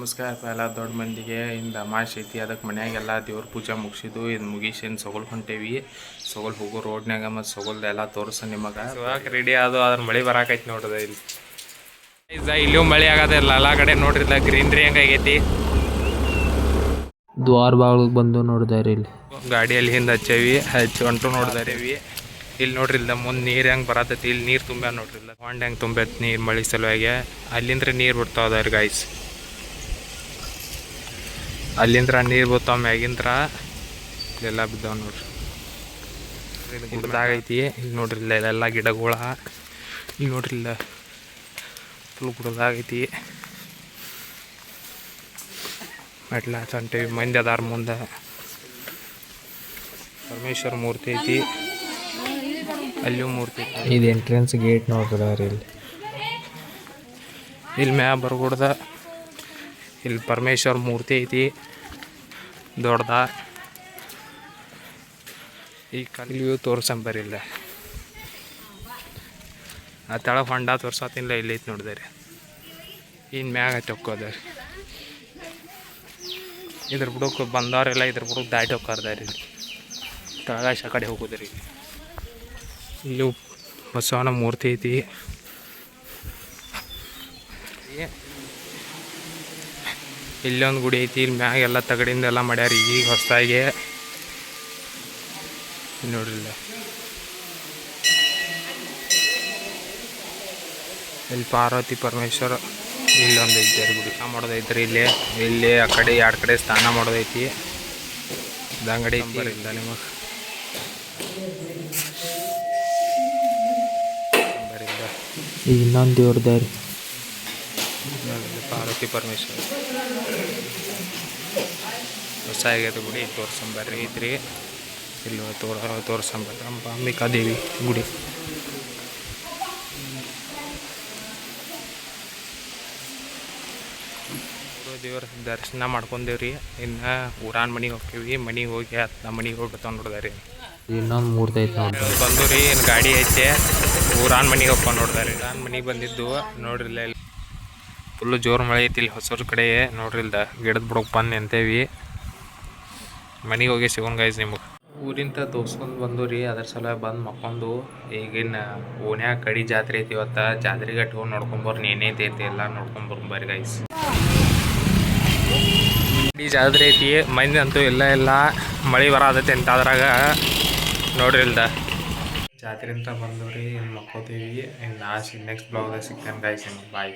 ನಮಸ್ಕಾರ ಎಲ್ಲ ದೊಡ್ಡ ಮಂದಿಗೆ ಇಂದ ಅಮಾವಾಸ್ಯೆ ಐತಿ. ಅದಕ್ಕೆ ಮನ್ಯಾಗೆಲ್ಲ ದೇವ್ರ ಪೂಜೆ ಮುಗಿಸಿದ್ದು. ಇದು ಮುಗಿಸಿನ ಸೊಗಲ್ ಹೊಂಟೇವಿ. ಸೊಗಲ್ ಹೋಗೋ ರೋಡ್ನಾಗ ಮತ್ತು ಸೊಗಲ್ದೆಲ್ಲ ತೋರಿಸ ನಿಮಗೆ ರೆಡಿ ಅದು ಅದ್ರ ಮಳೆ ಬರಾಕೈತಿ ನೋಡ್ರಿ. ಇಲ್ಲೂ ಮಳೆ ಆಗದಿಲ್ಲ. ಎಲ್ಲ ಕಡೆ ನೋಡ್ರಿಲ್ಲ ಗ್ರೀನ್ರಿ ಹೆಂಗಾಗೈತಿ. ದ್ವಾರ ಬಾಗಿಲಿಗೆ ಬಂದು ನೋಡಿದಾರೆ. ಇಲ್ಲಿ ಗಾಡಿಯಲ್ಲಿ ಹಿಂದೆ ಹಚ್ಚೇವಿ ಹಚ್ಕೊಂಟು ನೋಡಿದಾರೇವಿ. ಇಲ್ಲಿ ನೋಡ್ರಿ ಇಲ್ಲ ಮುಂದೆ ನೀರು ಹೆಂಗೆ ಬರತೈತಿ. ಇಲ್ಲಿ ನೀರು ತುಂಬ ನೋಡ್ರಿಲ್ಲ ಹೊಂಡ ಹೆಂಗೆ ತುಂಬೈತಿ ನೀರು ಮಳೆ ಸಲುವಾಗಿ. ಅಲ್ಲಿಂದ್ರೆ ನೀರು ಬಿಡ್ತಾವ್ರಿ ಗಾಯ್ಸ್. ಅಲ್ಲಿಂದ್ರ ನೀರು ಬರ್ತಾವ ಮ್ಯಾಗಿಂದ್ರ ಇಲ್ಲೆಲ್ಲ ಬಿದ್ದಾವ ನೋಡ್ರಿ. ಗುಡ್ದಾಗೈತಿ. ಇಲ್ಲಿ ನೋಡ್ರಿ ಇಲ್ಲ ಇಲ್ಲೆಲ್ಲ ಗಿಡಗಳ. ಇಲ್ಲಿ ನೋಡ್ರಿ ಇಲ್ಲ ಫುಲ್ ಗುಡ್ದಾಗೈತಿ. ಮೆಟ್ಲ ಹಚ್ಚಂಟೇವಿ. ಮಂದಿ ಅದಾರ ಮುಂದೆ. ಪರಮೇಶ್ವರ ಮೂರ್ತಿ ಐತಿ. ಅಲ್ಲಿಯೂ ಮೂರ್ತಿ ಐತಿ. ಇದು ಎಂಟ್ರೆನ್ಸ್ ಗೇಟ್ ನೋಡ್ರಿ. ಇಲ್ಲಿ ಮ್ಯಾ ಬರ್ಗುಡ್ದ ಇಲ್ಲಿ ಪರಮೇಶ್ವರ ಮೂರ್ತಿ ಐತಿ ದೊಡ್ಡದ. ಈ ಕಲ್ಲಿಯೂ ತೋರ್ಸಂಬರಿಲ್ಲ. ಆ ತೆಳಗೆ ಹೊಂಡ ತೋರ್ಸತ್ತಿಲ್ಲ. ಇಲ್ಲಿ ಐತಿ ನೋಡಿದಾರೆ. ಇನ್ನು ಮ್ಯಾಗ ಹಚ್ಚೋಕೋದಾರೆ. ಇದ್ರ ಬುಡಕ್ಕೆ ಬಂದವರೆಲ್ಲ ಇದ್ರ ಬುಡಕ್ಕೆ ದಾಟಿ ಹೋಗ್ಕಾರ್ದಾರೆ. ಇಲ್ಲಿ ತೆಳಗಾಶ ಕಡೆ ಹೋಗೋದ್ರಿ. ಇಲ್ಲಿ ಬಸವನ ಮೂರ್ತಿ ಐತಿ. ಇಲ್ಲೊಂದು ಗುಡಿ ಐತಿ. ಇಲ್ಲಿ ಮ್ಯಾಗ ಎಲ್ಲ ತಗಡಿಂದ ಎಲ್ಲ ಮಾಡ್ಯಾರ ಈಗ ಹೊಸದಾಗಿ. ನೋಡ್ರಿಲ್ಲ ಇಲ್ಲಿ ಪಾರ್ವತಿ ಪರಮೇಶ್ವರ ಇಲ್ಲೊಂದು ಐತಿ ಗುಡಿ ಮಾಡೋದೈತ್ರಿ. ಇಲ್ಲಿ ಆ ಕಡೆ ಎರಡು ಕಡೆ ಸ್ನಾನ ಮಾಡೋದೈತಿ. ದಂಗಡಿ ಬರಿಲ್ಲ ನಿಮಗೆ ಬರಿಲ್ಲ. ಇನ್ನೊಂದು ದೇವ್ರದಾರಿ ಪಾರ್ವತಿ ಪರಮೇಶ್ವರ ಹೊಸ ಆಗ್ಯದ ಗುಡಿ. ತೋರ್ಸಂಬರ್ರಿ ಐತ್ರಿ. ಇಲ್ಲಿ ತೋರ್ಸಂಬರ್ರಿ ಅಂಬಿಕಾ ದೇವಿ ಗುಡಿ. ದೇವ್ರ ದರ್ಶನ ಮಾಡ್ಕೊಂಡೇವ್ರಿ. ಇನ್ನು ಊರಾನ್ ಮನೆಗೆ ಹೋಗ್ತೀವಿ. ಮನೆಗೆ ಹೋಗಿ ನಮ್ಮ ಮನೆಗೆ ಹೋಗಿ ಬರ್ತಾವೆ ನೋಡಿದಾರೆ. ಇನ್ನೊಂದು ಮೂರ್ತಿ ಐತೆ ನೋಡ್ರಿ. ಬಂದು ರೀ ಇನ್ನು ಗಾಡಿ ಐತೆ. ಊರಾನ್ ಮನೆಗೆ ಹೋಗ್ಕೊಂಡು ನೋಡ್ದಾರೆ. ಊರಾನ್ ಮನೆಗೆ ಬಂದಿದ್ದು ನೋಡ್ರಿಲ್ಲ. ಇಲ್ಲಿ ಫುಲ್ಲು ಜೋರು ಮಳೆ ಐತಿ. ಇಲ್ಲಿ ಹೊಸೂರು ಕಡೆ ನೋಡ್ರಿಲ್ದ ಗಿಡದ ಬುಡಕ್ಕೆ ಬಂದು ನಿಂತೇವಿ. ಮನೆಗೆ ಹೋಗಿ ಸಿಗೋಣ ಗೈಸ್ ನಿಮಗೆ. ಊರಿಂತ ತೋರ್ಸ್ಕೊಂಡು ಬಂದು ರೀ. ಅದ್ರ ಸಲ ಬಂದು ಮಕ್ಕೊಂಡು ಈಗಿನ ಓಣ್ಯಾಗ ಕಡಿ ಜಾತ್ರೆ ಐತಿ. ಇವತ್ತು ಜಾತ್ರೆಗೆ ಹೋಗಿ ನೋಡ್ಕೊಂಬರ್ರಿ. ಏನೇತಿ ಐತಿ ಎಲ್ಲ ನೋಡ್ಕೊಂಬರ್ರಿ ಗೈಸ್. ಕಡಿ ಜಾತ್ರೆ ಐತಿ. ಮಂದಿ ಅಂತೂ ಇಲ್ಲ ಮಳೆ ಬರತೈತಿ ಅಂತ ಅದ್ರಾಗ ನೋಡ್ರಿಲ್ದ ಜಾತ್ರೆ ಅಂತ ಬಂದು ರೀ. ಇನ್ನು ಮಕ್ಕೋತೀವಿ. ಇನ್ನು ನೆಕ್ಸ್ಟ್ ಬ್ಲಾಗ್ದಾಗ ಸಿಗ್ತೇನೆ ಗೈಸ್. ಬಾಯ್.